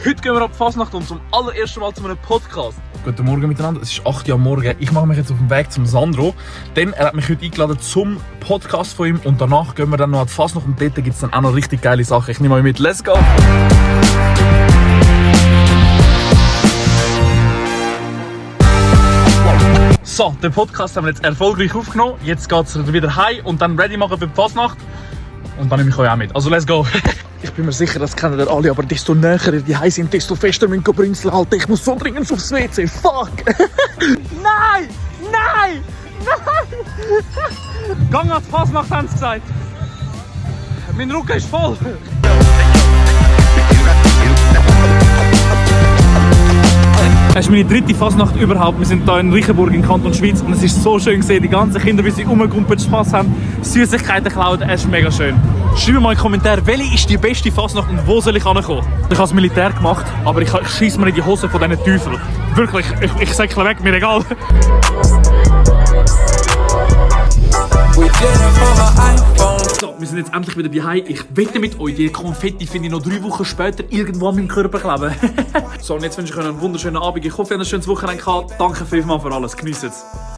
Heute gehen wir ab Fasnacht und zum allerersten Mal zu einem Podcast. Guten Morgen miteinander, es ist 8 Uhr am Morgen. Ich mache mich jetzt auf den Weg zum Sandro, denn er hat mich heute eingeladen zum Podcast von ihm und danach gehen wir dann noch an die Fasnacht und dort gibt es dann auch noch richtig geile Sachen. Ich nehme euch mit, let's go! So, den Podcast haben wir jetzt erfolgreich aufgenommen. Jetzt geht es wieder heim und dann ready machen für die Fasnacht. Und dann nehme ich euch auch mit. Also, let's go! Ich bin mir sicher, das kennen ihr alle, aber desto näher ihr die heim sind, desto fester müssen wir Brinzeln halten. Ich muss so dringend aufs WC. Fuck! Nein! Nein! Nein! Gang an die Fasnacht, haben sie gesagt. Mein Rücken ist voll. Es ist meine dritte Fasnacht überhaupt. Wir sind hier in Reichenburg im Kanton Schweiz und es ist so schön gesehen, die ganzen Kinder, wie sie rumgumpeln, Spass haben, Süßigkeiten klauen, es ist mega schön. Schreibt mal in die Kommentare, welche ist die beste Fasnacht und wo soll ich hinkommen? Ich habe das Militär gemacht, aber ich schieße mir in die Hose von diesen Teufeln. Wirklich, ich säckle weg, mir egal. So, wir sind jetzt endlich wieder daheim. Ich wette mit euch, die Konfetti finde ich noch 3 Wochen später irgendwo an meinem Körper kleben. So, und jetzt wünsche ich euch einen wunderschönen Abend. Ich hoffe, ihr habt ein schönes Wochenende gehabt. Danke vielmals für alles. Genießt es.